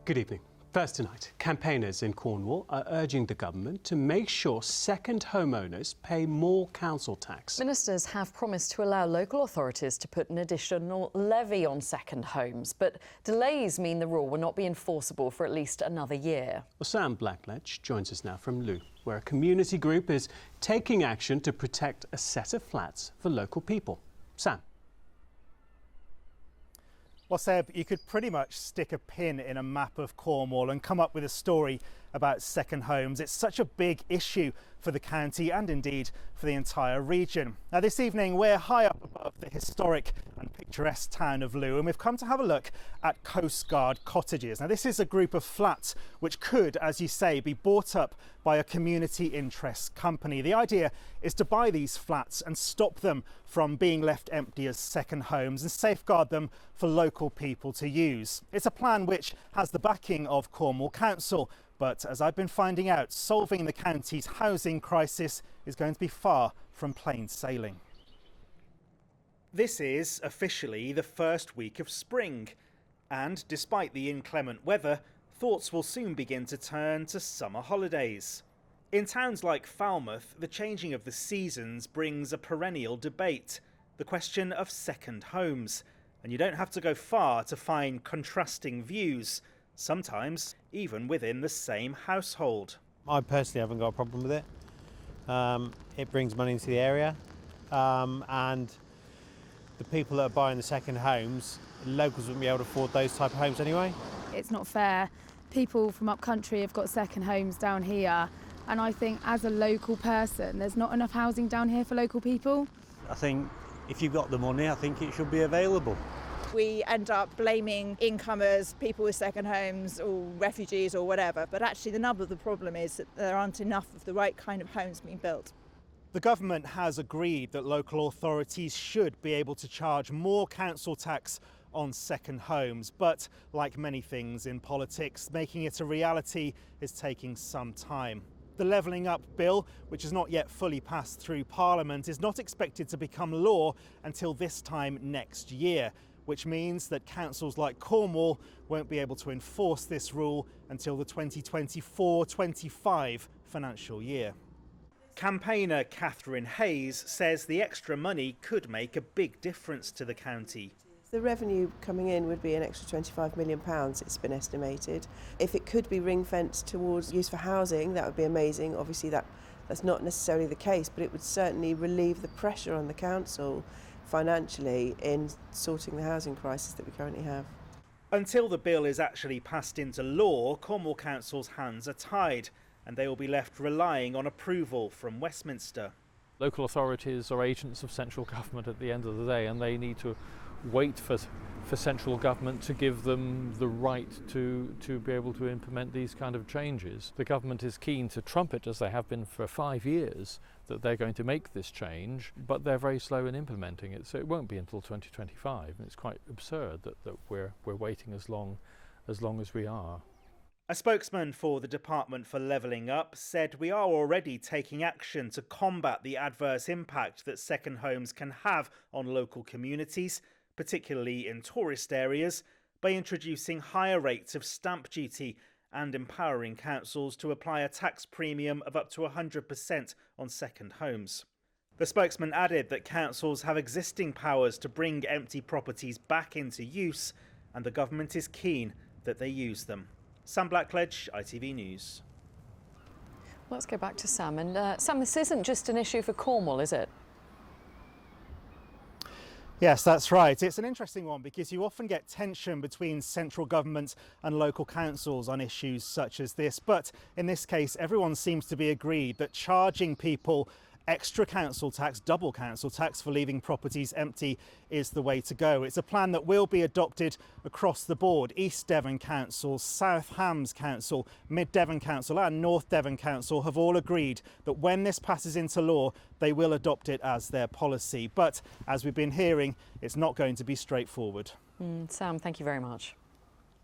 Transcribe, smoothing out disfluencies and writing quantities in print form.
Good evening. First tonight, campaigners in Cornwall are urging the government to make sure second homeowners pay more council tax. Ministers have promised to allow local authorities to put an additional levy on second homes, but delays mean the rule will not be enforceable for at least another year. Well, Sam Blackledge joins us now from Lou, where a community group is taking action to protect a set of flats for local people. Sam. Well, Seb, you could pretty much stick a pin in a map of Cornwall and come up with a story about second homes. It's such a big issue for the county and indeed for the entire region. Now, this evening we're high up above the historic and picturesque town of Lou, and we've come to have a look at Coast Guard cottages. Now, this is a group of flats which could, as you say, be bought up by a community interest company. The idea is to buy these flats and stop them from being left empty as second homes and safeguard them for local people to use. It's a plan which has the backing of Cornwall Council, but as I've been finding out, solving the county's housing crisis is going to be far from plain sailing. This is officially the first week of spring, and despite the inclement weather, thoughts will soon begin to turn to summer holidays. In towns like Falmouth, the changing of the seasons brings a perennial debate, the question of second homes. And you don't have to go far to find contrasting views, sometimes even within the same household. I personally haven't got a problem with it. It brings money into the area, and the people that are buying the second homes, locals wouldn't be able to afford those type of homes anyway. It's not fair. People from up country have got second homes down here, and I think as a local person there's not enough housing down here for local people. I think if you've got the money, I think it should be available. We end up blaming incomers, people with second homes or refugees or whatever, but actually the nub of the problem is that there aren't enough of the right kind of homes being built. The government has agreed that local authorities should be able to charge more council tax on second homes, but like many things in politics, making it a reality is taking some time. The Levelling Up bill, which has not yet fully passed through Parliament, is not expected to become law until this time next year, which means that councils like Cornwall won't be able to enforce this rule until the 2024-25 financial year. Campaigner Catherine Hayes says the extra money could make a big difference to the county. The revenue coming in would be an extra £25 million, it's been estimated. If it could be ring-fenced towards use for housing, that would be amazing. Obviously that's not necessarily the case, but it would certainly relieve the pressure on the council financially in sorting the housing crisis that we currently have. Until the bill is actually passed into law, Cornwall Council's hands are tied, and they will be left relying on approval from Westminster. Local authorities are agents of central government at the end of the day, and they need to wait for central government to give them the right to be able to implement these kind of changes. The government is keen to trumpet, as they have been for 5 years, that they're going to make this change, but they're very slow in implementing it, so it won't be until 2025, and it's quite absurd that we're waiting as long as we are. A spokesman for the Department for Levelling Up said we are already taking action to combat the adverse impact that second homes can have on local communities, particularly in tourist areas, by introducing higher rates of stamp duty and empowering councils to apply a tax premium of up to 100% on second homes. The spokesman added that councils have existing powers to bring empty properties back into use, and the government is keen that they use them. Sam Blackledge, ITV News. Let's go back to Sam. And Sam, this isn't just an issue for Cornwall, is it? Yes, that's right. It's an interesting one because you often get tension between central government and local councils on issues such as this. But in this case, everyone seems to be agreed that charging people extra council tax, double council tax for leaving properties empty is the way to go. It's a plan that will be adopted across the board. East Devon Council, South Hams Council, Mid Devon Council and North Devon Council have all agreed that when this passes into law, they will adopt it as their policy. But as we've been hearing, it's not going to be straightforward. Sam, thank you very much.